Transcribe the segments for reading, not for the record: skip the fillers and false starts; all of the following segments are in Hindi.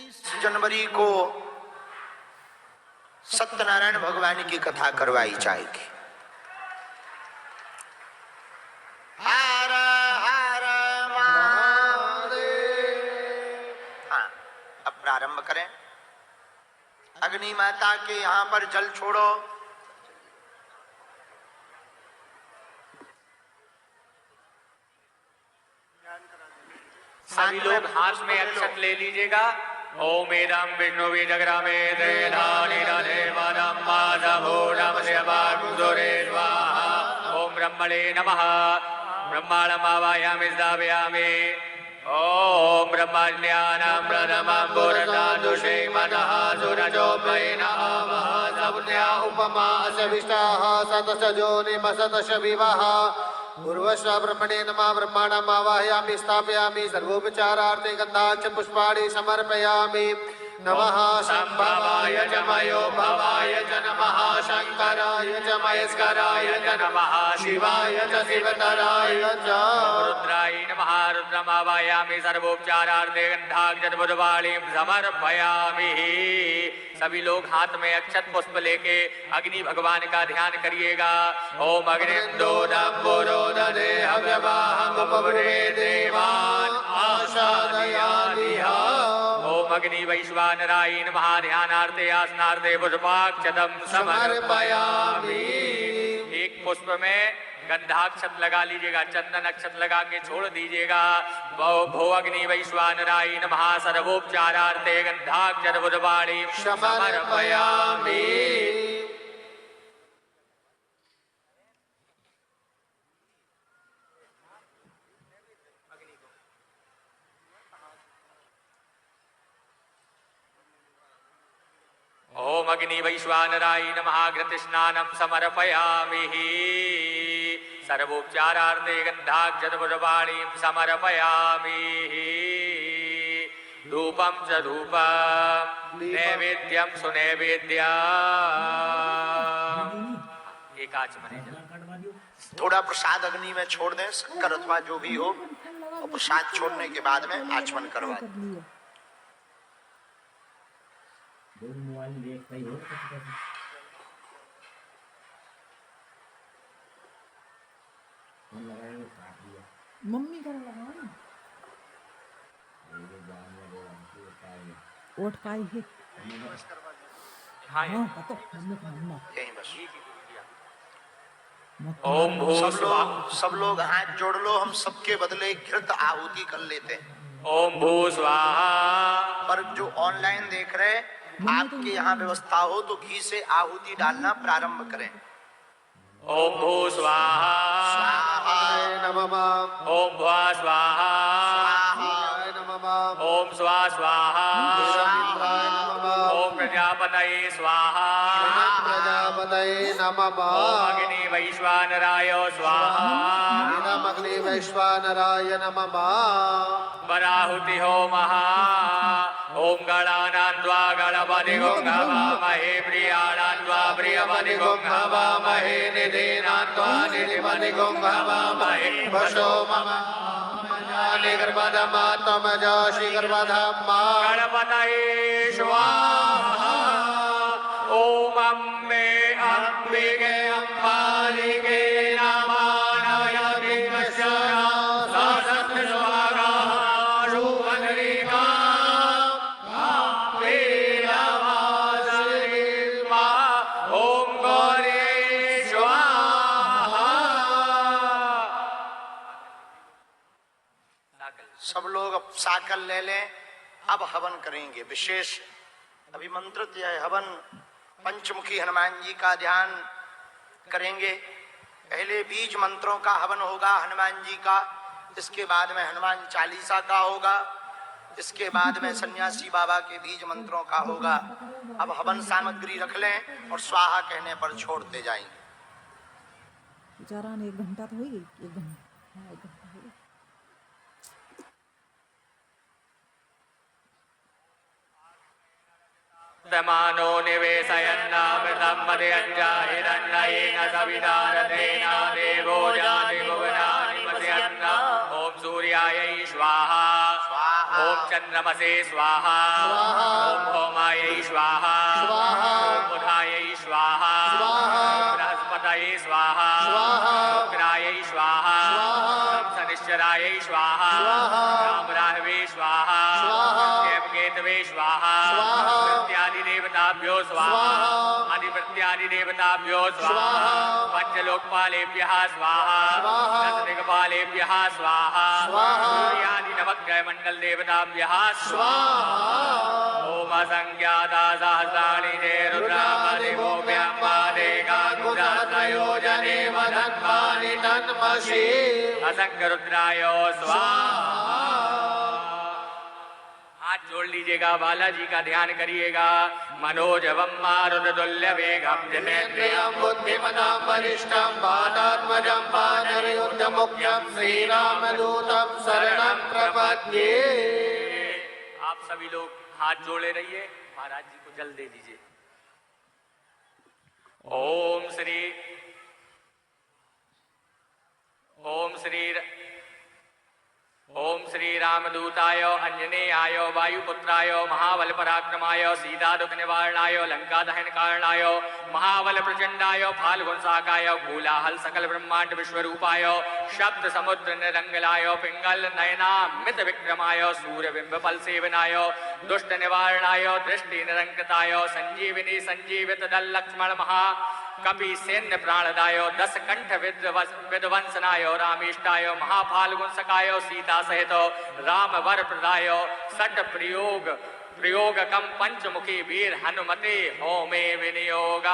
जनवरी को सत्यनारायण भगवान की कथा करवाई जाएगी। हर हर महादेव। हाँ, अब प्रारंभ करें। अग्नि माता के यहाँ पर जल छोड़ो। सभी लोग हाथ में अक्षत ले लीजिएगा। ओम एदम विष्णु विजग्रामे स्वाहा। ओम ब्रह्मणे नमः। ब्रह्माणमावायामि स्थापयामि। ओम ब्रह्मज्ञानं प्रथमं पुरसादुषे मनः सुरजोपैन आवः सपुण्या उपमा सविष्टाः सतसजोनिमसतश विवाह पूर्वस्व ब्रह्मणे नमः। ब्रह्माणम् आवाहयामि स्थापयामि सर्वोपचारार्थे गन्धाक्षत पुष्पाणि समर्पयामि। नमः संभवाय च मयो भवाय च नमः शंकराय च महेश्वराय च नमः शिवाय च शिवतराय च रुद्राय नमः। रुद्रम् आवाहयामि सर्वोपचारार्थे गन्धाक्षत पुष्पाणि समर्पयामि। सभी लोग हाथ में अक्षत पुष्प लेके अग्नि भगवान का ध्यान करिएगा। ओम अग्निन्दोदं पुरोदधे हव्यवाहमुपब्रवे देवान् आशादयामिह। ओम अग्नि वैश्वानराय नमः। ध्यानार्थे आसनार्थे पुष्पाक्षतं समर्पयामि। एक पुष्प में गंधाक्षत लगा लीजिएगा, चंदन अक्षत लगा के छोड़ दीजिएगा। भो अग्नि वैश्वानराय नमः। सर्वोपचारार्थे गंधाक्षत पुष्पाणि समर्पयामि। ओम अग्नि वैश्वानराय नमः। घृतस्नानं समर्पयामि। सर्वोपचारार्थे गन्धाक्षत पुष्पाणि समर्पयामि। धूपं च धूपं नैवेद्यं सुनैवेद्यम्। एक आचमने थोड़ा प्रसाद अग्नि में छोड़ दें, शक्कर अथवा जो भी हो, और प्रसाद छोड़ने के बाद में आचमन करवा दें। मम्मी कर लगा ओट पाई है। हाँ पता मम्मी का मम्मा यहीं बस। ओम सब लोग हाथ जोड़ लो। हम सबके बदले घृत आहुति कर लेते हैं। ओम भू स्वाहा। पर जो ऑनलाइन देख रहे हैं, आपके यहाँ व्यवस्था हो तो घी से आहुति डालना प्रारंभ करें। ओम भू स्वाहा। स्वाहाय नमः। ओम भुवा स्वाहा। स्वाहाय नमः। ओम स्वा स्वाहा। स्वाहाय नमः। ओम प्रजापतये स्वाहा। प्रजापतये नमः। ओम अग्नि वैश्वानराय स्वाहा। अग्नि वैश्वानराय नमः। वराहुति होमः। ओम गणानान्त्वा गणपतिगुं हवामहे। प्रियाणान्त्वा प्रियपतिगुं हवामहे। निधीनान्त्वा निधिपतिगुं हवामहे। वशो मम गर्भधमात्मजा श्रीगर्भधमा। गणपतये स्वाहा। ओम अम्बे अम्बिके अम्बालिके नमानाय विघ्नशरा सासत् स्वाहा शुभनरिका वेदवासरिमा। ओम गौरी स्वाहा। सब लोग अब साकल ले लें। अब हवन करेंगे। विशेष अभिमंत्रित यह हवन पंचमुखी हनुमान जी का ध्यान करेंगे। पहले बीज मंत्रों का हवन होगा हनुमान जी का, इसके बाद में हनुमान चालीसा का होगा, इसके बाद में सन्यासी बाबा के बीज मंत्रों का होगा। अब हवन सामग्री रख लें और स्वाहा कहने पर छोड़ते जाएंगे। बेचारा ने 1 घंटा तो हो गई। 1 घंटा हाँ 1 घंटा हो गई। दमानो निवेशयन्नामृतं मदयञ्जाहिरन्नयेन सवितारतेन देवो जाति भुवनानि मस्यन्न। ओम सूर्याय स्वाहा। ओम चंद्रमसे स्वाहा। विष्णवे स्वाहा स्वाहा। प्रत्यादि देवताभ्यो स्वाहा स्वाहा। आदिप्रत्यादि देवताभ्यो स्वाहा स्वाहा। पंचलोकपालेभ्यः स्वाहा स्वाहा। दशदिक्पालेभ्यः स्वाहा स्वाहा। सूर्यादि नवग्रह मंडल देवताभ्यः स्वाहा। ओम असंख्याता सहस्राणि ते रुद्रामदिवो व्यापादे गागुदासयोजने मधन्वानि तन्मसि असंख्य रुद्राय स्वाहा। हाथ जोड़ लीजिएगा, बालाजी का ध्यान करिएगा। मनोजवम मारुततुल्य वेगम जितेन्द्रियं बुद्धिमतां वरिष्ठं वातात्मजं वानरयुद्धमुख्यं श्रीरामदूतं शरणं प्रपद्ये। आप सभी लोग हाथ जोड़े रहिए, महाराज जी को जल दे दीजिए। ओम श्री रामदूताय अंजनेयाय वायुपुत्राय महाबल पराक्रमाय सीता दुख निवारणाय लंका दहन कारणाय महाबल प्रचंडाय फाल्गुन साकाय कोलाहल सकल ब्रह्मांड विश्वरूपाय शब्द समुद्र निरंगलाय पिंगल नयना मित विक्रमाय सूर्य बिंब फल सेवनाय दुष्ट निवारणाय दृष्टि निरंकृताय संजीविनी संजीवित दल लक्ष्मण महा कपि सैन्य प्राणदाय दस कंठ विध्वंसनाय रामेष्टाय महाफाल्गुन सकाय सीता सहित राम वर प्रदाय सट प्रयोग कम पंचमुखी वीर हनुमते होमे विनियोग।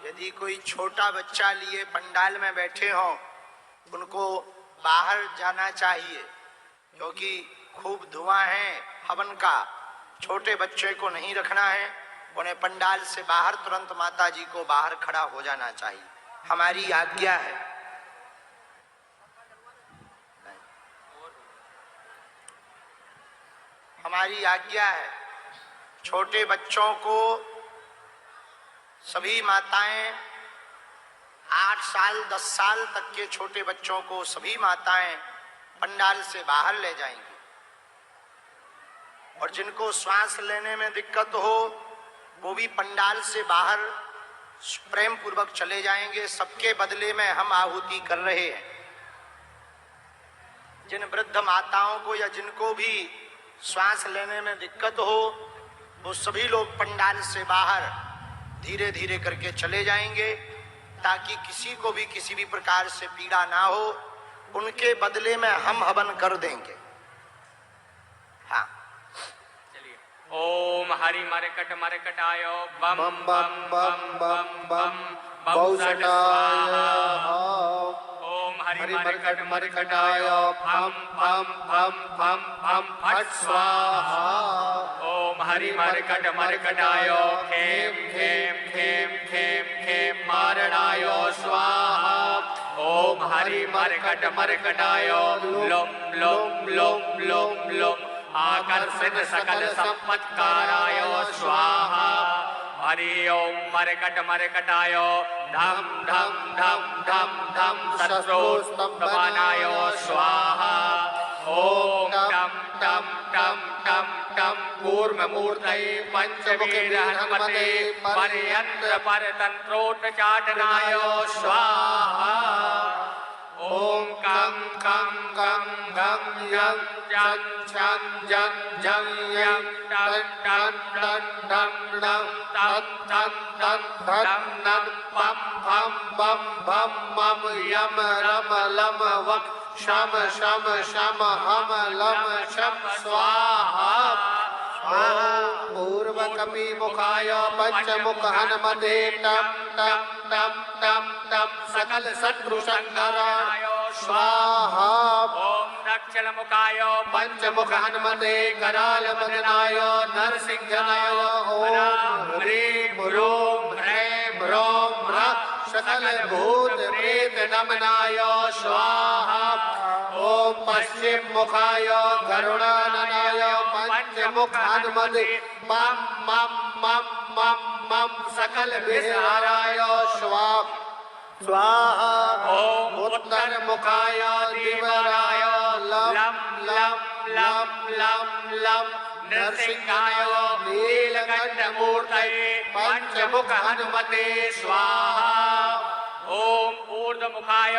यदि कोई छोटा बच्चा लिए पंडाल में बैठे हों, उनको बाहर जाना चाहिए, क्योंकि खूब धुआं है हवन का। छोटे बच्चे को नहीं रखना है, उन्हें पंडाल से बाहर तुरंत माता जी को बाहर खड़ा हो जाना चाहिए, हमारी आज्ञा है। हमारी आज्ञा है। छोटे बच्चों को सभी माताएं 8 साल 10 साल तक के छोटे बच्चों को सभी माताएं पंडाल से बाहर ले जाएंगी, और जिनको श्वास लेने में दिक्कत हो वो भी पंडाल से बाहर प्रेम पूर्वक चले जाएंगे। सबके बदले में हम आहुति कर रहे हैं। जिन वृद्ध माताओं को या जिनको भी श्वास लेने में दिक्कत हो, वो सभी लोग पंडाल से बाहर धीरे धीरे करके चले जाएंगे, ताकि किसी को भी किसी भी प्रकार से पीड़ा ना हो। उनके बदले में हम हवन कर देंगे। हाँ, ओम हरि मरकटाय बम बम बम बम बम बम बहुसटाय। ओम हरि मरकटाय फम फम फम फम फम फट स्वाहा। ओम हरि मरकटाय खेम खेम खेम खेम खेम मारणाय स्वाहा। ओम हरि मरकटाय लोम लोम लोम लोम लोम आकर्षित सकल संपत्काराय स्वाहा। हरि ओम मरकटाय धम धम धम धम धम शत्रुस्तंभनाय स्वाहा। ओम टम टम टम टम टम कूर्ममूर्तये पंचमुखी हनुमते पर्यंत्र परतंत्रोटचाटनाय स्वाहा। ओम कं कं कं गं यं चं छं जं जं यं टं टं टं टं टं तं तं तं धं नं पं फं बं भं मम यम रम लम वम शम शम शम हम लम शम स्वाहा। पूर्व कपि मुखाय पंचमुख हनुमते टम टम टम टम टम सकल शत्रु संहाराय स्वाहा। ओम दक्षिण मुखाय पंचमुख हनुमते कराल बदनाय नरसिंहनाय ओम ह्रीं ह्रूं ह्रैं ह्रौं ह्रः सकल भूत प्रेत नमनाय स्वाहा। ओम पश्चिम मुखाय करुणाननाय पंचमुख हनुमते मम मम मम मम मम सकल विहाराय स्वाहा स्वाहा। ओम उत्तर मुखाय दिवराय लम लम लम लम लम नरसिंहाय नीलकंठ मूर्तये पंचमुख हनुमते स्वाहा। ओम ऊर्ध्वमुखाय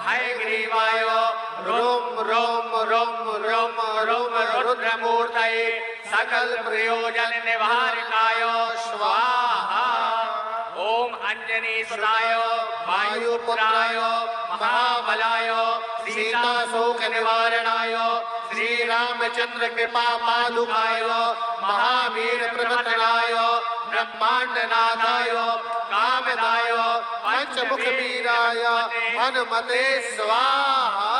हयग्रीवाय रोम रोम रोम रोम रोम रुद्रमूर्तये सकल प्रयोजन निवारकाय स्वाहा। ओम अंजनी सुताय वायुपुत्राय महाबलाय सीता शोक निवारणाय श्री रामचंद्र कृपा पादुकाय महावीर प्रवर्तनाय ब्रह्मांड नाथाय कामदाय पंचमुख वीराय हनुमते स्वाहा।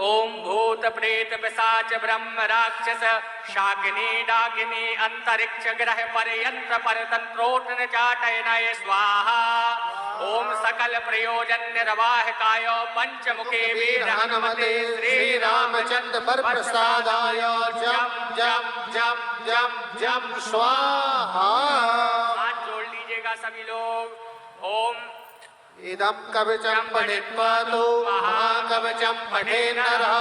ओम भूत प्रेत पिशाच ब्रह्म राक्षस शाकिनी डाकिनी अंतरिक्ष ग्रह पर्यंत्र परतंत्रोटन चाटयनाय स्वाहा। ओम सकल प्रयोजन निर्वाहकाय पंचमुखे वीर हनुमते श्री रामचंद्र पर प्रसादाय जम जम जम जम जम स्वाहा। हाथ जोड़ लीजिएगा सभी लोग। ओम इदं कवचं पठित्वा तु महाकवचं पठेन् नरः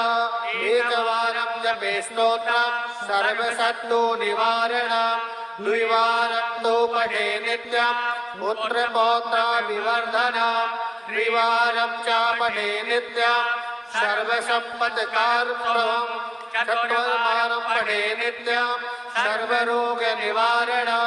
एकवारं जपे स्तोत्रं सर्वशत्रु निवारणं द्विवारं तु पठे नित्यं पुत्रपौत्राभिवर्धनं त्रिवारं च पठे नित्यं सर्वसम्पत्कार्यं चतुर्वारं पठे नित्यं सर्वरोगनिवारणं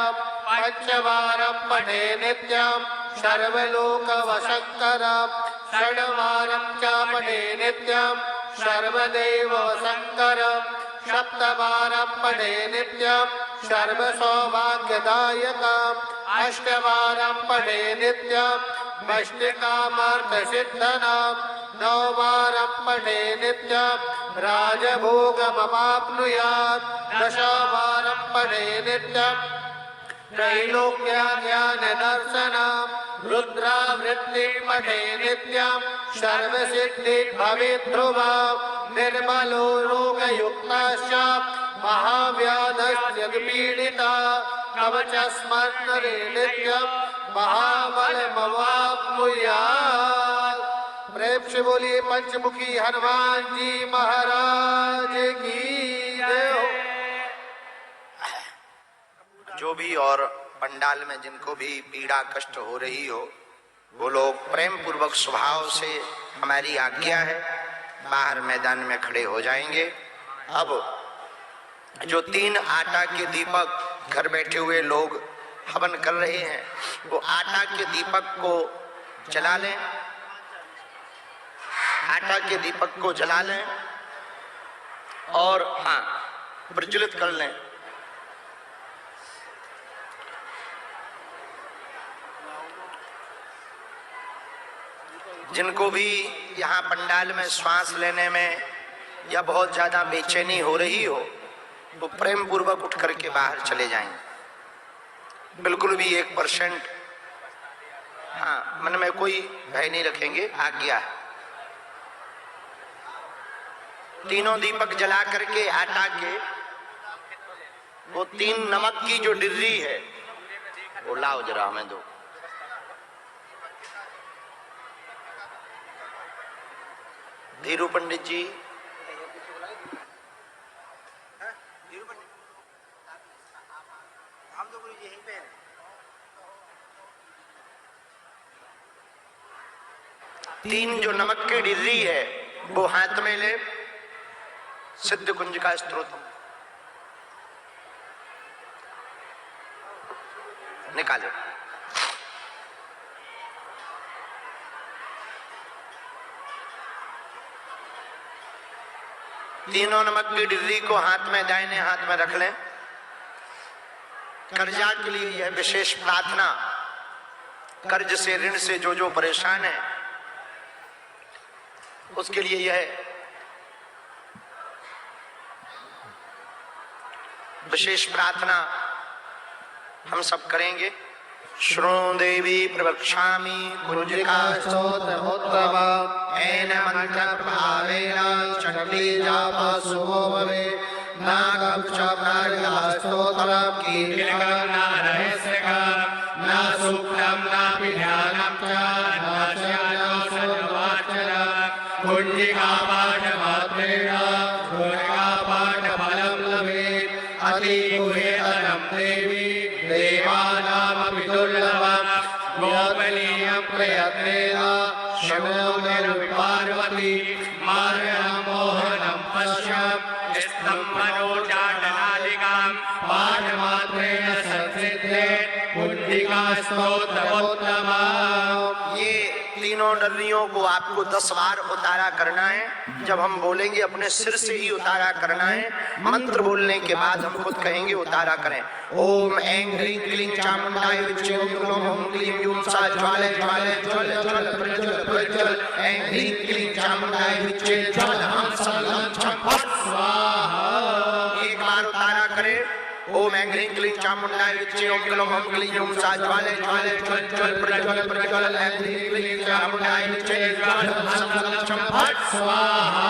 पंचवारं पठे नित्यं सर्वलोकवशङ्करं षड्वारं च पठे नित्यं सर्वदेववशङ्करं सप्तवारं पठे नित्यं सर्वसौभाग्यदायकम् अष्टवारं पठे नित्यं वैष्णिकामर्थसिद्धनं नववारं पठे नित्यं राजभोगमवाप्नुयात् दशवारं पठे नित्यं त्रैलोक्यज्ञानदर्शनं रुद्रावृत्ति पठे नित्यं सर्वसिद्धि भवेत् ध्रुवं निर्मलो रोगयुक्तश्च महाव्याधस्य पीडिता कवचस्मन्नरे नित्यं महाबलमवाप्नुयात्। प्रेम से बोलिए पंचमुखी हनुमान जी महाराज की जय हो। जो भी और पंडाल में जिनको भी पीड़ा कष्ट हो रही हो वो लोग प्रेम पूर्वक स्वभाव से हमारी आज्ञा है बाहर मैदान में खड़े हो जाएंगे। अब जो 3 आटा के दीपक घर बैठे हुए लोग हवन कर रहे हैं वो आटा के दीपक को जला लें, आटा के दीपक को जला लें और हाँ प्रज्वलित कर लें। जिनको भी यहाँ पंडाल में श्वास लेने में या बहुत ज्यादा बेचैनी हो रही हो वो प्रेम पूर्वक उठ करके बाहर चले जाएं। बिल्कुल भी 1% हाँ मन में कोई भय नहीं रखेंगे, आज्ञा है। तीनों दीपक जला करके आटा के वो 3 नमक की जो डिर्री है वो लाओ जरा हमें दो। धीरू पंडित जी, हम तो गुरु जी यहीं पे हैं। 3 जो नमक की डिर्री है वो हाथ में ले, सिद्ध कुंज का स्त्रोत निकाले। तीनों नमक की डिर्री को हाथ में दाहिने हाथ में रख लें। कर्जा के लिए यह विशेष प्रार्थना, कर्ज से ऋण से जो परेशान है उसके लिए यह विशेष प्रार्थना हम सब करेंगे। श्रो देवी प्रवक्ष्यामि कुरुजिका स्तोत्रमुत्तमम् येन मन्त्रप्रभावेन चण्डी जापः शुभो भवेत्। नागं च प्राज्ञः स्तोत्रं कीर्तनं न सूक्तं नापि ध्यानं च कुञ्जिकापाठमात्रेण कुञ्जिकापाठफलं लभेत्। अतिगुह्यतरं देवी देवानामपि दुर्लभं गोपनीयं प्रयत्नेन शमो निर्विपार्वती मारणं मोहनं पश्यं स्तम्भनोचाटनादिकाम् पाठमात्रेण संसिद्धे पुण्डिका स्तोत्रमोत्तमा। ये तीनों डलियों को आपको 10 बार उतारा करना है। जब हम बोलेंगे अपने सिर से ही उतारा करना है। मंत्र बोलने के बाद हम खुद कहेंगे उतारा करें। ओम ऐं ह्रीं क्लीं चामुंडाय विच्चे ओम ग्लौं हुं क्लीं ह्यूं सा ज्वालय ज्वालय ज्वल ज्वल प्रज्वल प्रज्वल ऐं ह्रीं क्लीं चामुंडाय विच्चे ज्वल हम सल्लं छं फट स्वाहा। एक बार उतारा करें। ओम ऐं ह्रीं क्लीं चामुंडाय विच्चे ओम ग्लौं हुं क्लीं ह्यूं सा ज्वालय ज्वालय ज्वल ज्वल प्रज्वल प्रज्वल ऐं ह्रीं क्लीं चामुंडाय विच्चे ज्वल हम सल्लं छं फट स्वाहा।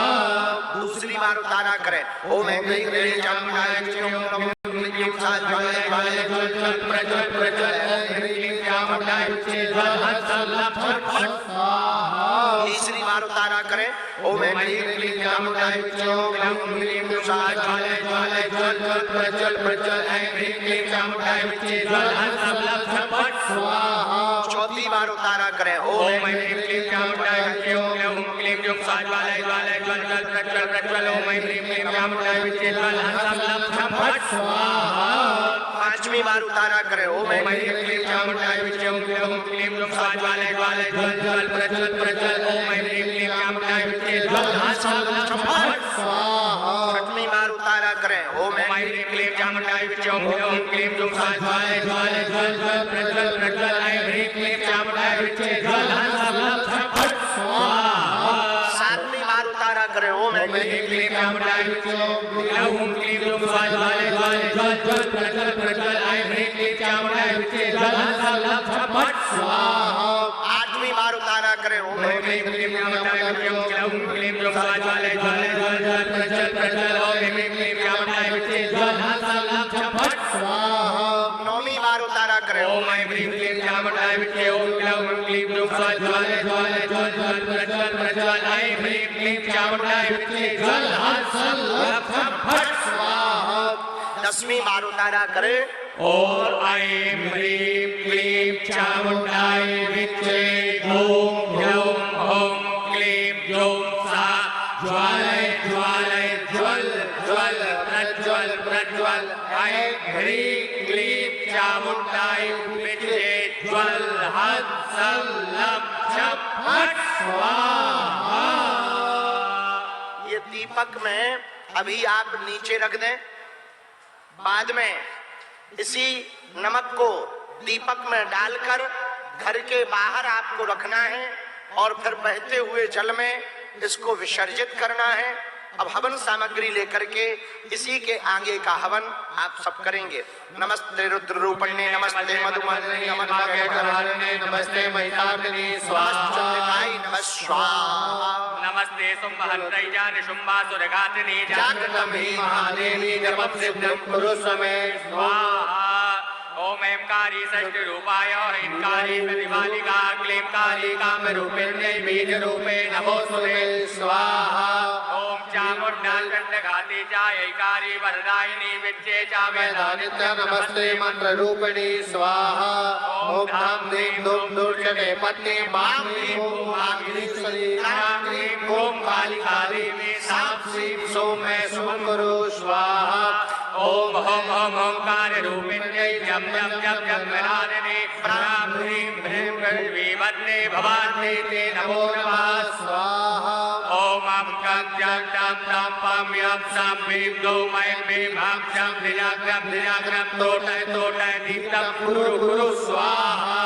दूसरी बार उतारा करें। ओम ऐं ह्रीं क्लीं चामुंडाय विच्चे ओम ग्लौं हुं क्लीं ह्यूं सा ज्वालय ज्वालय ज्वल ज्वल प्रज्वल प्रज्वल ऐं ह्रीं क्लीं चामुंडाय विच्चे ज्वल हम सल्लं छं फट स्वाहा। तीसरी बार उतारा करें। ओम ऐं ह्रीं क्लीं चामुंडाय विच्चे ओम ग्लौं हुं क्लीं ह्यूं सा ज्वालय ज्वालय ज्वल ज्वल प्रज्वल प्रज्वल ऐं ह्रीं क्लीं चामुंडाय विच्चे ज्वल हम सल्लं छं फट स्वाहा। चौथी बार उतारा करें। ओम ऐं ह्रीं क्लीं चामुंडाय विच्चे ओम ग्लौं हुं क्लीं ह्यूं सा ज्वालय ज्वालय ज्वल ज्वल प्रज्वल प्रज्वल ओम ऐं ह्रीं क्लीं चामुंडाय विच्चे ज्वल हम सल्लं छं फट स्वाहा। पांचवी बार उतारा करें। ओम ऐं ह्रीं क्लीं चामुंडाय विच्चे ओम ग्लौं हुं क्लीं ह्यूं सा ज्वालय ज्वालय ज्वल ज्वल प्रज्वल प्रज्वल ओम ऐं ह्रीं क्लीं चामुंडाय विच्चे ज्वल हम सल्लं छं फट स्वाहा। छठवीं बार उतारा करें। ओम ऐं ह्रीं क्लीं चामुंडाय विच्चे ओम ग्लौं हुं क्लीं ह्यूं सा ज्वालय ज्वालय ज्वल ज्वल प्रज्वल प्रज्वल ऐं ह्रीं क्लीं चामुंडाय विच्चे ज्वल हम सल्लं छं फट स्वाहा। सातवीं बार उतारा करें। ओम ऐं ह्रीं क्लीं चामुंडाय विच्चे ओम ग्लौं हुं क्लीं ह्यूं सा ज्वालय ज्वालय ज्वल ज्वल प्रज्वल प्रज्वल ऐं ह्रीं क्लीं चामुंडाय विच्चे ज्वल हम सल्लं छं फट स्वाहा। आठवीं बार उतारा करें। ओम ऐं ह्रीं क्लीं चामुंडाय विच्चे ओम ग्लौं हुं क्लीं ह्यूं सा ज्वालय ज्वालय ज्वल ज्वल प्रज्वल प्रज्वल ओम ह्रीं क्लीं चामुंडाय विच्चे ज्वल हम सल्लं छं फट स्वाहा। नौवीं बार उतारा करें। ओम ऐं ह्रीं क्लीं चामुंडाय विच्चे ओम ग्लौं हुं क्लीं ह्यूं सा ज्वालय ज्वालय ज्वल ज्वल प्रज्वल प्रज्वल ऐं ह्रीं क्लीं चामुंडाय विच्चे ज्वल हम सल्लं छं फट स्वाहा। 10वीं बार उतारा करें। ओम ऐं ह्रीं क्लीं चामुंडाय विच्चे ओम ग्लौं हुं क्लीं ह्यूं सा ज्वालय ज्वालय ज्वल ज्वल प्रज्वल प्रज्वल ऐं ह्रीं क्लीं चामुंडाय विच्चे ज्वल हम सल्लं छं फट स्वाहा। ये दीपक में अभी आप नीचे रख दें। बाद में इसी नमक को दीपक में डालकर घर के बाहर आपको रखना है और फिर बहते हुए जल में इसको विसर्जित करना है। अब हवन सामग्री लेकर के इसी के आगे का हवन आप सब करेंगे। नमस्ते रुद्र रूपण्ये नमस्ते मधुमन्ये नमस्ते नमस्ते महिताग्नि स्वाहा। नमः स्वाहा। नमस्ते सुम्भहन्त्रैजा निशुम्भासुरघातिनी जागृतं हि महादेवी जपं सिद्धं कुरु मे स्वाहा। ओम ऐंकारी षष्ठरूपाय ह्रींकारी प्रतिमालिका क्लींकारी कामरूपिण्यै बीजरूपे नमोऽस्तुते स्वाहा। ओम चामुण्डा चण्डघाती चायैकारी वरदायिनी विच्चे वेदानित्य नमस्ते मंत्र रूपिणी स्वाहा। ओम धाम ह्रीं धूम दूर्जटे पत्नी मां ह्रीं ओम वागीश्वरी क्लीं ओम कालिका देवी सां श्रीं सौं मे शुभं कुरु स्वाहा। ओम हम हम ओंकार रूपिण्यै जप जप जप जप विनादिनी प्रां ह्रीं ह्रीं वीवन्ने भवान्ने ते नमो नमः स्वाहा। ओम अं कं जं तं तं पं यं सं ह्रीं ग्लौं ऐं ह्रीं हं शं ह्रीजाग्रं तोटय तोटय दीप्तं कुरु कुरु स्वाहा।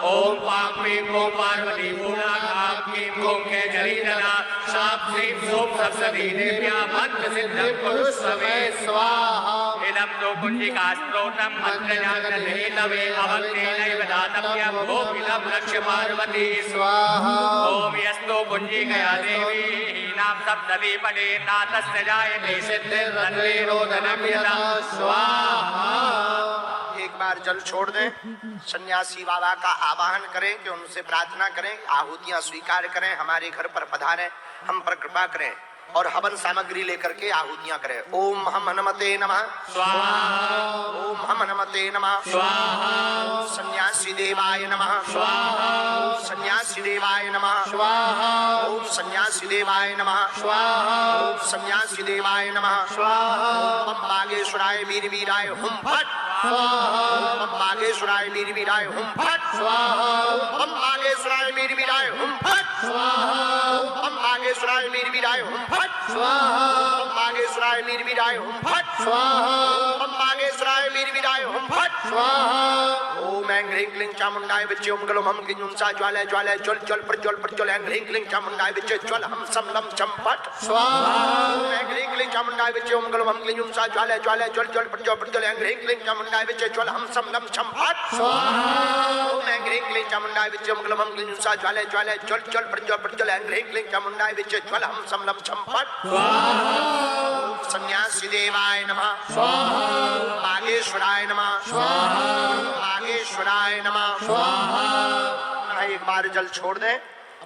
ओम पां ह्रीं ओम पार्वती पूर्णां क्लीं ओम केजरीधरा सां ह्रीं सों सप्तधी देव्या मंत्र सिद्धं कुरु मे स्वाहा। इदं तो कुञ्जिका स्त्रोत्रं मन्त्रजागृहेतवे अवन्तेनैव दातव्यं भोगिलं लक्ष्य पार्वती स्वाहा। ओम यस्तो कुञ्जिकया देवी हीनां सप्तधी पटे नातस्य जायते सिद्धिर्रन्वेरोधनं यदा स्वाहा। एक बार जल छोड़ दें। सन्यासी बाबा का आवाहन करें कि उनसे प्रार्थना करें, आहुतियां स्वीकार करें, हमारे घर पर पधारें, हम पर कृपा करें। और हवन सामग्री लेकर के आहुतियां करें। ओम हम हनुमते नमः स्वाहा ओम हम हनुमते नमः स्वाहा ओम सन्यासी देवाय नमः स्वाहा ओम सन्यासी देवाय नमः स्वाहा ओम सन्यासी देवाय नमः स्वाहा ओम सन्यासी देवाय नमः स्वाहा ओम बागेश्वराय वीर वीराय हुम फट स्वाहा ओम बागेश्वराय वीर वीराय हुम फट स्वाहा ओम बागेश्वराय वीर वीराय हुम फट स्वाहा ओम बागेश्वराय वीर वीराय हुम फट स्वाहा ओम बागेश्वराय वीर वीराय हुम फट स्वाहा ओम बागेश्वराय वीर वीराय हुम फट स्वाहा ओम ऐं ह्रीं क्लीं चामुंडाय विच्चे ओम गलम हम क्लीं उंसा ज्वालय ज्वालय ज्वल ज्वल प्रज्वल ऐं ह्रीं क्लीं चामुंडाय विच्चे ज्वल हम सम लम चम फट स्वाहा ओम ऐं ह्रीं क्लीं चामुंडाय विच्चे ओम गलम हम क्लीं उंसा ज्वालय ज्वालय ज्वल ज्वल प्रज्वल ऐं ह्रीं क्लीं चामुंडाय विच्चे ज्वल हम सम लम चम फट ओम ऐं ह्रीं क्लीं चामुंडाय विच्चे ओम गलम हम क्लीं उंसा ज्वालय ज्वालय ज्वल ज्वल प्रज्वल ऐं ह्रीं क्लीं चामुंडाय विच्चे ज्वल हम सम लम चम फट ओम सन्यासी देवाय नमः स्वाहा बागेश्वराय नमः बागेश्वराय नमः एक बार जल छोड़ दें।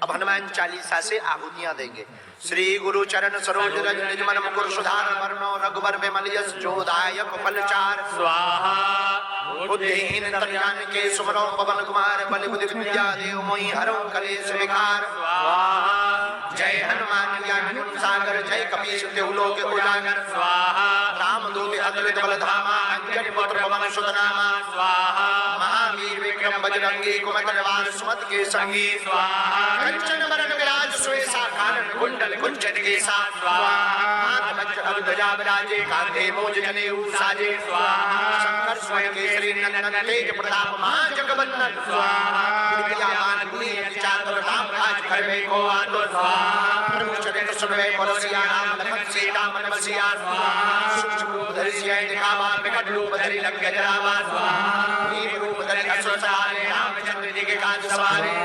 अब हनुमान चालीसा से आहुतियां देंगे। श्री गुरु चरण सरोज रज निज मन मुकुर सुधार वर्णो रघुबर विमल यश जोदायक फलचार स्वाहा बुद्धिहीन तन जान के सुमरो पवन कुमार बल बुद्धि विद्या देव मोहि हरो कलेश विकार स्वाहा जय हनुमान ज्ञान गुण सागर जय कपीश देव लोक उजागर स्वाहा रामदूत अतुलित बल धामा अंजनी पुत्र पवन सुत नामा स्वाहा महावीर विक्रम बजरंगी कुमति निवार सुमति के संगी स्वाहा कंचन बरन विराज सुवेशा कानन कुंडल कुंचन केसा स्वाहा हाथ वज्र ध्वजा विराजे कांधे मोज जनेऊ साजे स्वाहा शंकर स्वयं केसरी नंदन तेज प्रताप महाजगवंदन स्वाहा विद्यावान गुणी अति चातुर राम काज करवे को आतुर स्वाहा प्रभु चरित्र सुनवे परोसिया राम लखन सीता मन बसिया सूक्ष्म रूप धरि सिया दिखावा विकट रूप धरि लंक जरावा भीम रूप धरि असुर सहारे रामचंद्र जी के काज सवारे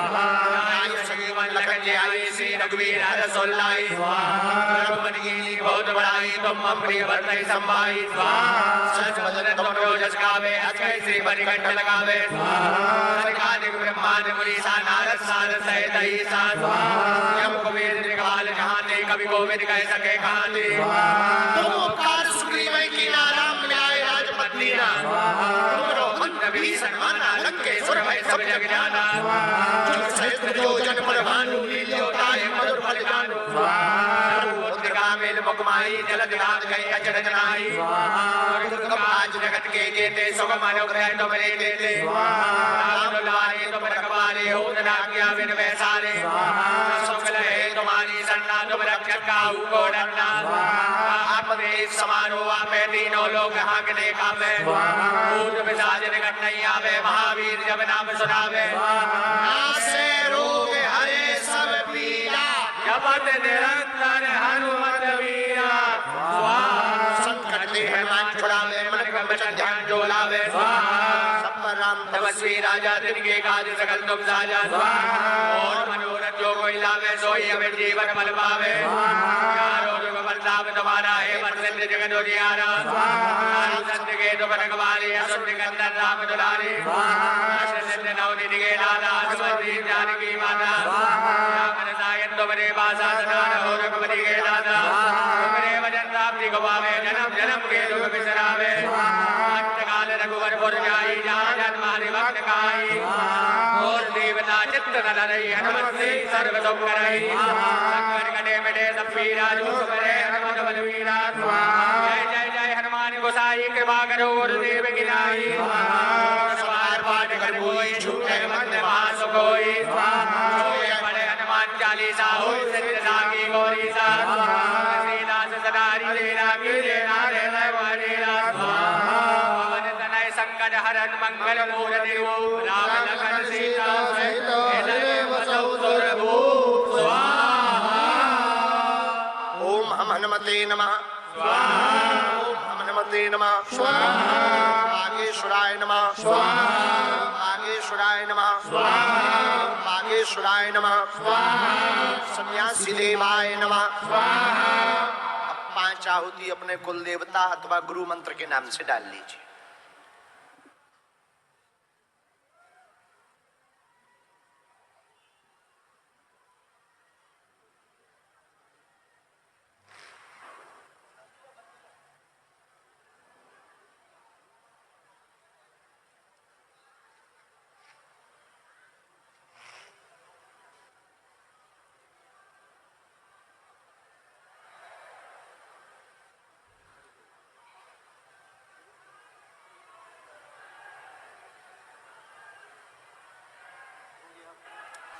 आयु सजीवन लखन जी आये श्री रघुवीर हर सोल्लाई रघुपति की बहुत बड़ाई तुम मम प्रिय भरतहि संभाई सच बदन तुम रोजस गावे अक्षय श्री मणिकंठ लगावे सनकादिक ब्रह्मांड मुनीसा नारद सारद सहित ईसा यम कुबेर निकाल जहाने कवि गोविंद कह सके कहानी तुम उपकार सुग्रीव की नाराम मिलाए राजपत्नी ना तुमरो मंत्र भीषण माना लंकेश्वर भय सब जग जाना जो सहस्त्र जो जन पर भानु लील्योताय मधुर फल जानू मुद्रिका मेल मुखमाई जलद नाद कही अचर जनाई दुर्गम आज जगत के जेते सुगम अनुग्रह तुमरे देते राम दुलारे तुम रखवारे हो नाज्ञा बिन वैसारे सुगल है तुम्हारी सन्ना तुम रक्षक काहू को डरना आपने समारो आपे तीनों लोग हांकने कामे भूत पिशाच निकट नहीं आवे महावीर जब नाम सुनावे नासे रोग हरे सब पीरा जपत निरंतर हनुमत वीरा संकट ते हनुमान छुड़ावे मन क्रम वचन ध्यान जो लावे सब पर राम तपस्वी राजा तिनके काज सकल तुम साजा और मनोरथ जो कोई लावे सोई हमें जीवन फल पावे चारों जुग प्रताप तुम्हारा है प्रसिद्ध जगत उजियारा संत के तुम रखवारे असुर निकंदन राम दुलारे सिद्ध नवनिधि के दाता सुमति जानकी माता राम रसायन तुमरे पासा सदा रहो रघुपति के दाता तुमरे भजन राम जी गवावे जन्म जन्म के दुख बिसरावे अंतकाल रघुवर पुर जाई जहाँ जन्म हरि भक्त काई और देवता चित्त न धरई हनुमत से सर्व सुख करई संकट कटे मिटे सब पीरा जो सुमरे हनुमत बलवीरा जय जय जय हनुमान गोसाई कृपा करो गुरुदेव की नाई सवार पाठ कर कोई छूटे मन महासुख होई जो पढ़े हनुमान चालीसा हो सिद्ध सागी गौरी सा श्रीदास सदा हरि तेरा की देना देना वारीरा पवन तनय संकट हरन मंगल मूर्ति रूप राम लखन सीता सहित हृदय बसौ सुरभूप स्वाहा ओम हम हनुमते नमः ओम हम हनुमते नमः बागेश्वराय नमः बागेश्वराय नमः बागेश्वराय नमः सन्यासी देवाय नमः। अब 5 आहुति अपने कुल देवता अथवा गुरु मंत्र के नाम से डाल लीजिए।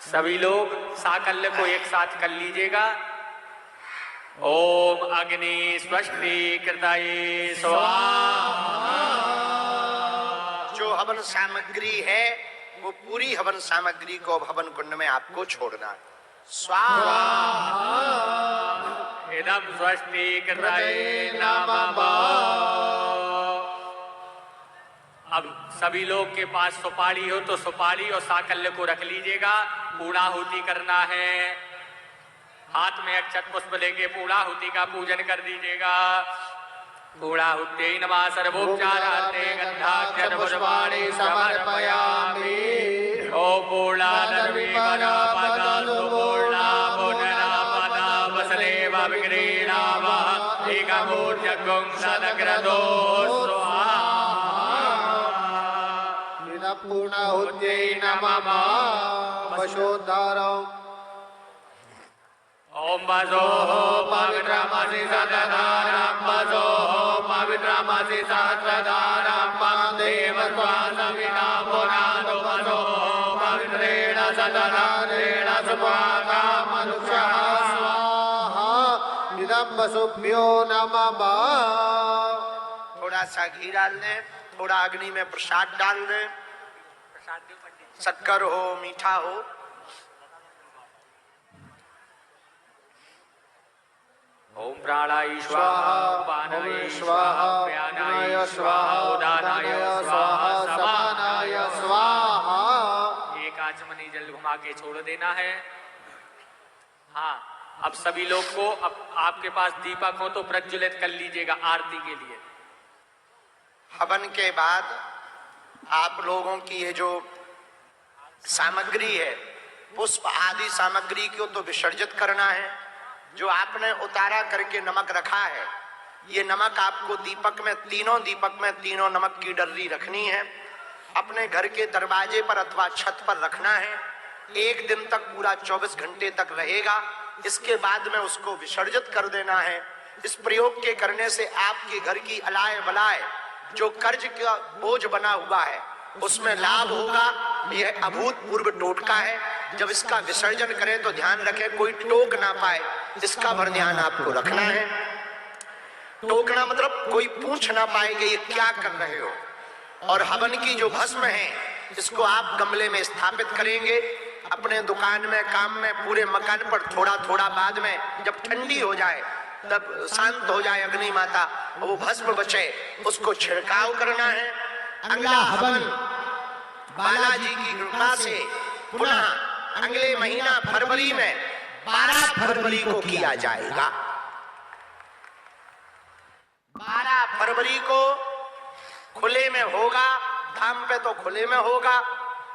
सभी लोग साकल्य को एक साथ कर लीजिएगा। ओम अग्नि स्वस्ति कृताये स्वाहा। जो हवन सामग्री है वो पूरी हवन सामग्री को हवन कुंड में आपको छोड़ना है। स्वाहा। इदं स्वस्ति कृताये नमः। अब सभी लोग के पास सुपारी हो तो सुपारी और साकल्य को रख लीजिएगा। पूर्णाहुति करना है। हाथ में अक्षत पुष्प लेके पूर्णाहुति का पूजन कर दीजिएगा। पूर्णाहुत्यै नमः। सर्वोपचारार्थे गन्धाक्षत पुष्पाणि समर्पयामि। ओम पूर्णानर्मि परापदस्तु पूर्णा पुनरापदा वसलेव विक्रीणावः एकमूर्त्यगुं सदग्रदो स्वाहा। पूर्णाहुत्यै नमः। पशोद्धारम् ओम वसोः पवित्रमसि सतधारं वसोः पवित्रमसि सहस्रधारं देवत्वासविना पुराणो वसोः पवित्रेण सतधारेण सुपाका मनुष्यः स्वाहा। इदं वसुभ्यो नमः। थोड़ा सा घी डाल दें, थोड़ा अग्नि में प्रसाद डाल दें। शक्कर हो मीठा हो। ओम प्राणाय स्वाहा। पानाय स्वाहा। व्यानाय स्वाहा। उदानाय स्वाहा। समानाय स्वाहा। एक आचमनी जल घुमा के छोड़ देना है। हाँ, अब सभी लोग को अब आपके पास दीपक हो तो प्रज्वलित कर लीजिएगा आरती के लिए। हवन के बाद आप लोगों की ये जो सामग्री है, पुष्प आदि सामग्री को तो विसर्जित करना है। जो आपने उतारा करके नमक रखा है, ये नमक आपको दीपक में, तीनों दीपक में तीनों नमक की डर्री रखनी है। अपने घर के दरवाजे पर अथवा छत पर रखना है। एक दिन तक, पूरा 24 घंटे तक रहेगा। इसके बाद में उसको विसर्जित कर देना है। इस प्रयोग के करने से आपके घर की अलाय बलाय जो कर्ज का बोझ बना हुआ है उसमें लाभ होगा। यह अभूतपूर्व टोटका है। जब इसका विसर्जन करें तो ध्यान रखें कोई टोक ना पाए, इसका भर ध्यान आपको रखना है। टोकना मतलब कोई पूछ ना पाए कि ये क्या कर रहे हो। और हवन की जो भस्म है इसको आप गमले में स्थापित करेंगे। अपने दुकान में, काम में, पूरे मकान पर थोड़ा थोड़ा बाद में जब ठंडी हो जाए, तब शांत हो जाए अग्नि माता, वो भस्म बचे, उसको छिड़काव करना है। अगला हवन बालाजी की कृपा से पुनः अगले महीना फरवरी में 12 फरवरी को किया जाएगा। 12 फरवरी को खुले में होगा। धाम पे तो खुले में होगा।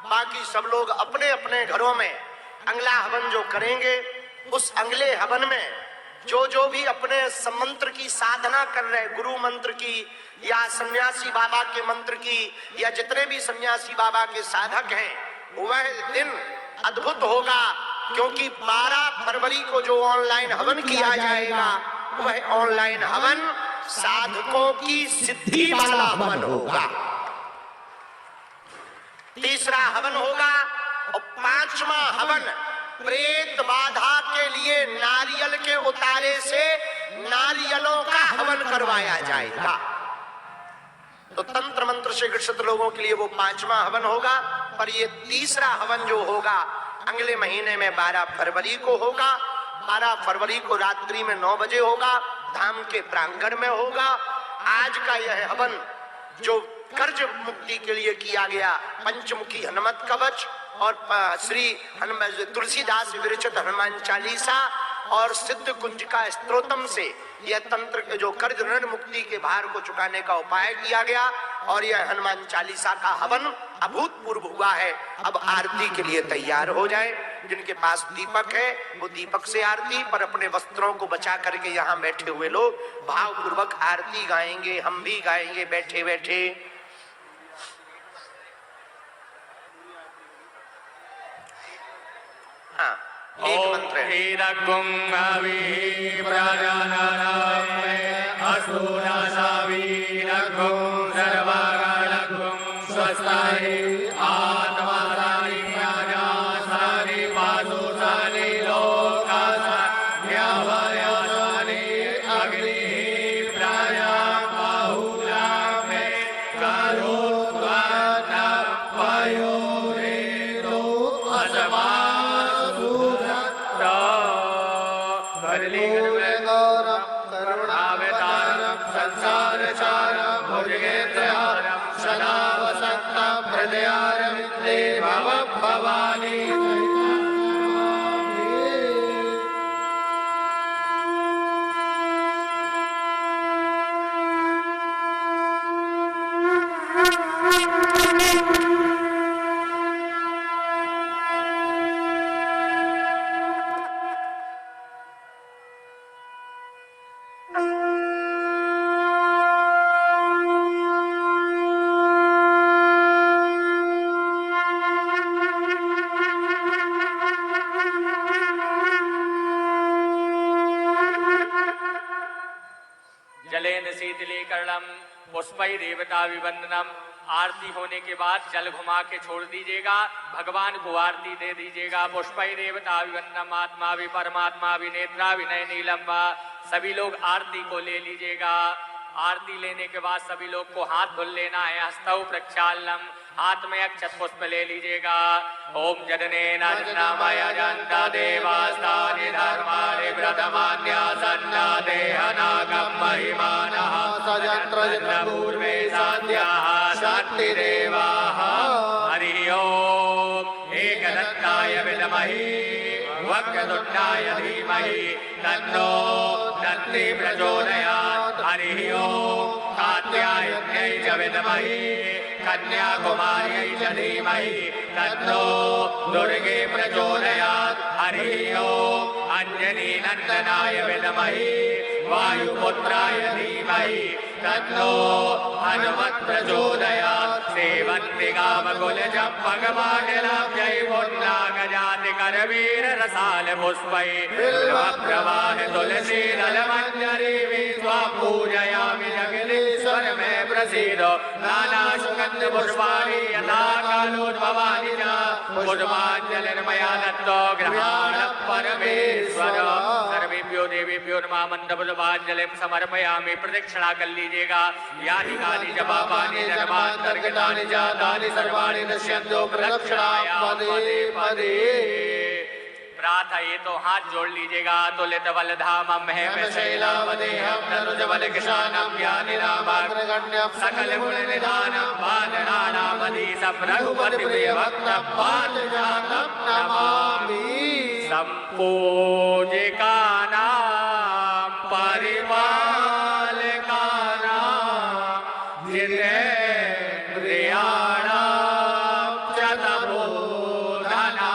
बाकी सब लोग अपने अपने घरों में अगला हवन जो करेंगे, उस अगले हवन में जो भी अपने मंत्र की साधना कर रहे, गुरु मंत्र की या सन्यासी बाबा के मंत्र की, या जितने भी सन्यासी बाबा के साधक हैं, वह दिन अद्भुत होगा। क्योंकि 12 फरवरी को जो ऑनलाइन हवन किया जाएगा, वह ऑनलाइन हवन साधकों की सिद्धि वाला हवन होगा। तीसरा हवन होगा और 5वां हवन प्रेत बाधा के लिए नारियल के उतारे से नारियलों का हवन करवाया जाएगा। तो तंत्र मंत्र से ग्रसित लोगों के लिए वो 5वां हवन होगा। पर ये तीसरा हवन जो होगा अगले महीने में 12 फरवरी को होगा। 12 फरवरी को रात्रि में 9 बजे होगा। धाम के प्रांगण में होगा। आज का यह हवन जो कर्ज मुक्ति के लिए किया गया, पंचमुखी हनुमत कवच और श्री तुलसीदास विरचित हनुमान चालीसा और सिद्ध कुंज का स्तोत्रम से यह तंत्र जो कर्ज ऋण मुक्ति के भार को चुकाने का उपाय किया गया। और यह हनुमान चालीसा का हवन अभूतपूर्व हुआ है। अब आरती के लिए तैयार हो जाए। जिनके पास दीपक है वो दीपक से आरती, पर अपने वस्त्रों को बचा करके यहाँ बैठे हुए लोग भाव पूर्वक आरती गाएंगे। हम भी गाएंगे बैठे बैठे। एक मंत्र है। भुजगेन्द्रः सदा वसन्तं हृदयारविन्दे भव भवानी जलेन शीतलीकरणम पुष्पै देवता विवंदनम। आरती होने के बाद जल घुमा के छोड़ दीजिएगा, भगवान को आरती दे दीजिएगा। पुष्पै देवता विवंदनम आत्मा भी परमात्मा भी नेत्रा विनय नीलम वा। सभी लोग आरती को ले लीजिएगा। आरती लेने के बाद सभी लोग को हाथ धुल लेना है। हस्तौ प्रक्षालनम, हाथ में अक्षत पुष्प ले लीजिएगा। ओम जदने नामय जंता देवास्तानि धर्माणि व्रतमान्यासन्ना देहनागम महिमानः सजंत्र पूर्वे साध्याः शक्ति देवाः। हरि ओम एकदत्ताय विद्महे वक्रतुंडाय धीमहि तन्नो दन्ति प्रचोदयात्। हरि ओम कात्यायन्यै च विद्महे कन्याकुमार्यै च धीमहि तन्नो दुर्गे प्रचोदयात्। हरि ओम अंजनी नंदनाय विद्महे वायुपुत्राय धीमहि तन्नो हनुमत् प्रचोदयात्। सेवन्ति कामकुलजं भगवानिलाभ्यै पुण्डागजाति करवीर रसाल पुष्पै बिल्वप्रवाह तुलसी दलमञ्जरी विश्वा पूजयामि जगदीश्वर मे प्रसीद। नाना सुगंध पुष्पाणि यथा कालोद्भवानि च पुष्पाञ्जलिर्मया दत्तो गृहाण परमेश्वर। सर्वेभ्यो देवेभ्यो नमः। मन्दपुष्पाञ्जलिं समर्पयामि। प्रदक्षिणा कर लीजिएगा। यानि कानि च पापानि जन्मान्तर्गतानि च तानि सर्वाणि नश्यन्तो प्रदक्षिणायां पदे पदे। प्रार्थये तो हाथ जोड़ लीजिएगा। तुलित बलधामं हेमशैलावदेहं तनुजबल किशानं ज्ञानिनामाग्रगण्यं सकल गुण निधानं वानराणामधीशं रघुपति प्रियभक्तं पारिजातं नमामि। संपूजिकानां परिपालकानां जितेन्द्रियाणां च तपोधनानां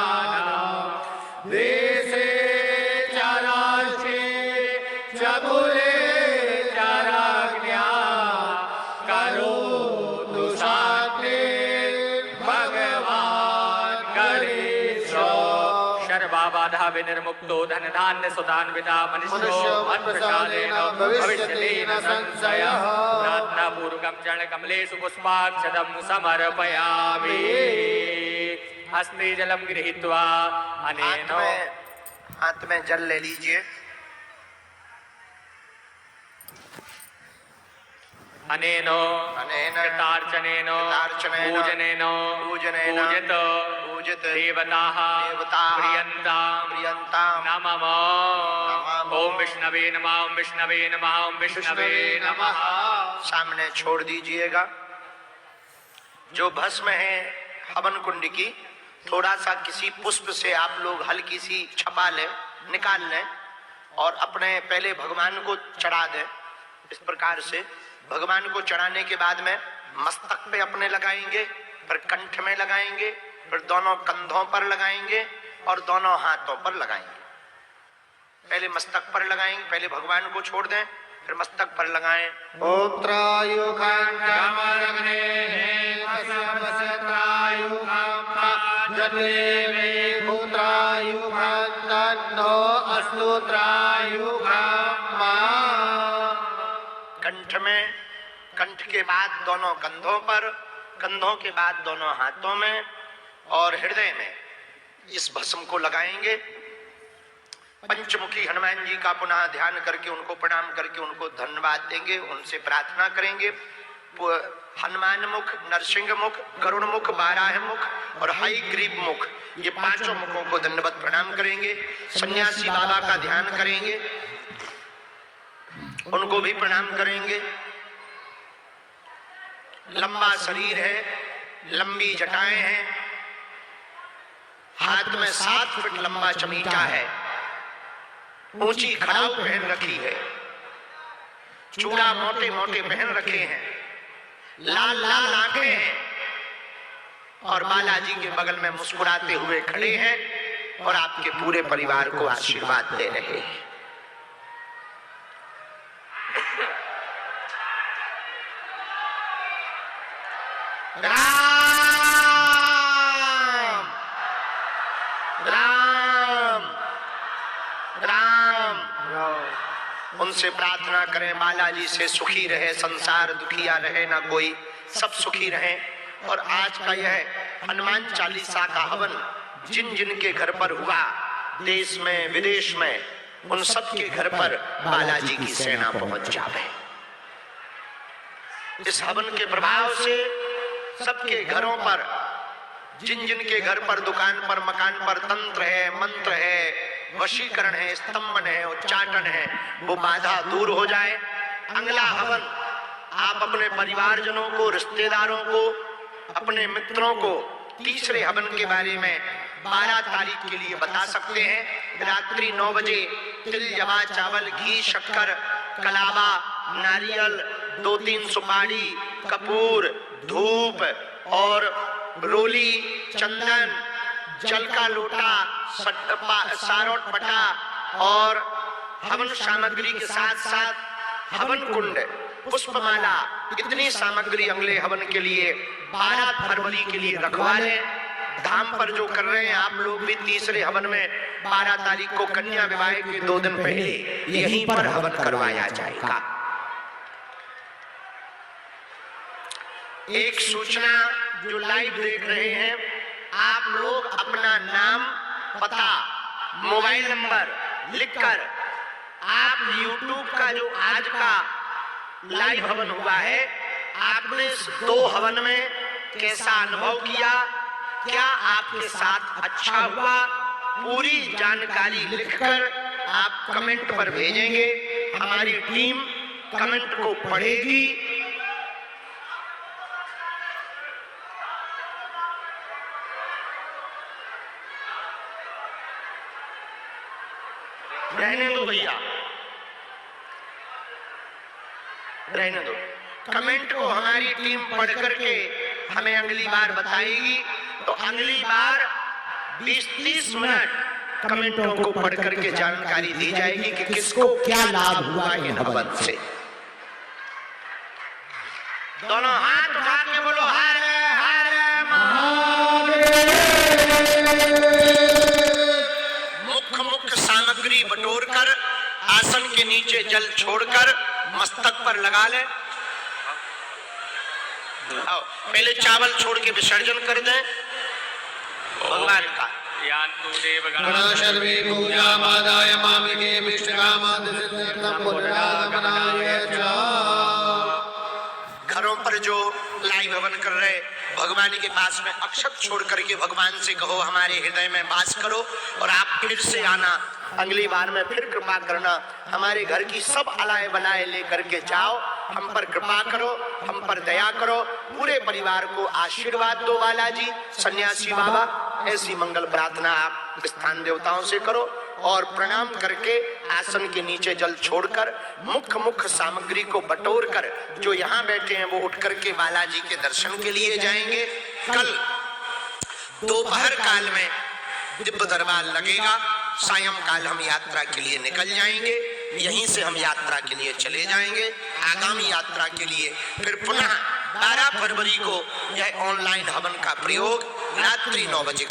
देशे च राष्ट्रे च कुले च राज्ञा करोतु शान्ति भगवान् गणेश। सर्वबाधा विनिर्मुक्तो धन धान्य सुधान्विता मनुष्यो मत्प्रसादेन भविष्यति न संशयः। प्रार्थना पूर्वकं चरण कमलेषु पुष्पाक्षतं समर्पयामि। हस्ते जलम गृहीत्वा अनेन हाथ में जल ले लीजिए। अनेन अनेन कृतार्चनेन कृतार्चनेन पूजनेन पूजनेन पूजित पूजित देवताः देवताः प्रियन्तां प्रियन्तां नमः। नमः। ओम विष्णवे नमः। ओम विष्णवे नमः। ओम विष्णवे नमः। सामने छोड़ दीजिएगा। जो भस्म है हवन कुंड की, थोड़ा सा किसी पुष्प से आप लोग हल्की सी छपा लें, निकाल लें और अपने पहले भगवान को चढ़ा दें। इस प्रकार से भगवान को चढ़ाने के बाद में मस्तक पे अपने लगाएंगे, फिर कंठ में लगाएंगे, फिर दोनों कंधों पर लगाएंगे और दोनों हाथों पर लगाएंगे। पहले मस्तक पर लगाएंगे, पहले भगवान को छोड़ दें, फिर मस्तक पर लगाएं। ओम कंठ में, कंठ के बाद दोनों कंधों पर, कंधों के बाद दोनों हाथों में और हृदय में इस भस्म को लगाएंगे। पंचमुखी हनुमान जी का पुनः ध्यान करके उनको प्रणाम करके उनको धन्यवाद देंगे, उनसे प्रार्थना करेंगे। हनुमान मुख, नरसिंह मुख, गरुड़ मुख, बाराह मुख और हयग्रीव मुख, ये पांचों मुखों को दंडवत प्रणाम करेंगे। सन्यासी बाबा का ध्यान करेंगे, उनको भी प्रणाम करेंगे। लंबा शरीर है, लंबी जटाएं हैं, हाथ में 7 फुट लंबा चमीटा है, ऊंची खड़ाऊ पहन रखी है, चूड़ा मोटे मोटे पहन रखे हैं, लाल लाल आंखें हैं और बालाजी के बगल में मुस्कुराते हुए खड़े हैं और आपके पूरे परिवार को आशीर्वाद दे रहे हैं। राम राम राम। उनसे प्रार्थना करें बालाजी से सुखी रहे संसार, दुखिया रहे ना कोई, सब सुखी रहें। और आज का यह हनुमान चालीसा का हवन जिन जिन के घर पर हुआ, देश में विदेश में, उन सब के घर पर बालाजी की सेना पहुंच जावे। इस हवन के प्रभाव से सबके घरों पर, जिन जिन के घर पर, दुकान पर, मकान पर तंत्र है, मंत्र है, वशीकरण है, स्तंभन है, उच्चाटन है, वो बाधा दूर हो जाए। अगला हवन आप अपने परिवारजनों को, रिश्तेदारों को, अपने मित्रों को तीसरे हवन के बारे में 12 तारीख के लिए बता सकते हैं। रात्रि 9 बजे तिल, जवा, चावल, घी, शक्कर, कलावा, नारियल, 2-3 सुपारी, कपूर, धूप और रोली, चंदन, जल का लोटा, सारोट पटा और हवन सामग्री के साथ साथ हवन कुंड, पुष्पमाला, इतनी सामग्री अगले हवन के लिए 12 फरवरी के लिए रखवा लें। धाम पर जो कर रहे हैं आप लोग भी तीसरे हवन में 12 तारीख को कन्या विवाह के 2 दिन पहले यहीं पर हवन करवाया जाएगा। एक सूचना जो लाइव देख रहे हैं, आप लोग अपना नाम, पता, मोबाइल नंबर लिखकर आप YouTube का जो आज का लाइव हवन हुआ है, आपने इस 2 हवन में कैसा अनुभव किया, क्या आपके साथ अच्छा हुआ, पूरी जानकारी लिखकर आप कमेंट पर भेजेंगे। हमारी टीम कमेंट को पढ़ेगी। रहने दो भैया, रहने दो। कमेंट को हमारी टीम पढ़ करके हमें अगली बार बताएगी। तो अगली बार 20-30 मिनट कमेंटों को पढ़ करके जानकारी दी जाएगी कि किसको क्या लाभ हुआ इन हवन से। दोनों हाथ उठा के बोलो हर हर महादेव। मुख्य सामग्री बटोरकर आसन के नीचे जल छोड़कर मस्तक पर लगा ले। पहले चावल छोड़ के विसर्जन कर दें भगवान का। गणाशर्वे पूजा मादाय मामिके विष्णुकामादिसिद्ध्यर्थं पुनरागमनाय च। घरों पर जो लाइव हवन कर रहे भगवान के पास में अक्षत छोड़ करके भगवान से कहो हमारे हृदय में वास करो और आप फिर से आना। अगली बार में फिर कृपा करना, हमारे घर की सब अलाए बनाए लेकर के जाओ, हम पर कृपा करो, हम पर दया करो, पूरे परिवार को आशीर्वाद दो बालाजी। सन्यासी बाबा ऐसी मंगल प्रार्थना आप स्थान देवताओं से करो और प्रणाम करके आसन के नीचे जल छोड़कर मुख्य सामग्री को बटोर कर जो यहाँ बैठे हैं वो उठ करके बालाजी के दर्शन के लिए जाएंगे। कल दोपहर काल में दिव्य दरबार लगेगा, सायंकाल हम यात्रा के लिए निकल जाएंगे, यहीं से हम यात्रा के लिए चले जाएंगे। आगामी यात्रा के लिए फिर पुनः 12 फरवरी को यह ऑनलाइन हवन का प्रयोग रात्रि 9 बजे